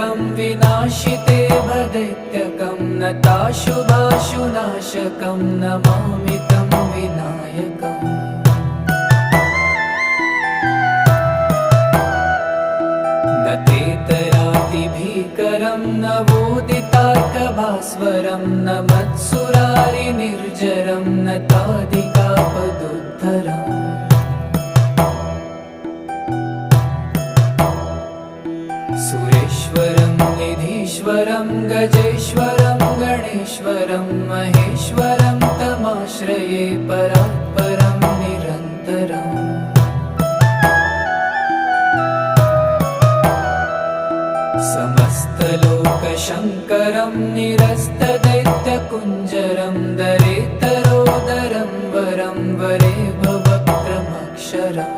दुर्जटं विनाशिते भदैत्यकं नताशुभाशुनाशकं नमामि तं विनायकम्। न तेतरातिभीकरं न वोदितार्कभास्वरं न मत्सुरारिनिर्जरं न तादिकापदुद्धरम्। सुरेश्वरं निधीश्वरं गजेश्वरं गणेश्वरं महेश्वरं तमाश्रये परात्परं निरन्तरम्। समस्तलोकशङ्करं निरस्तदैत्यकुञ्जरं दरेतरोदरं वरं वरे भवक्रमक्षरम्।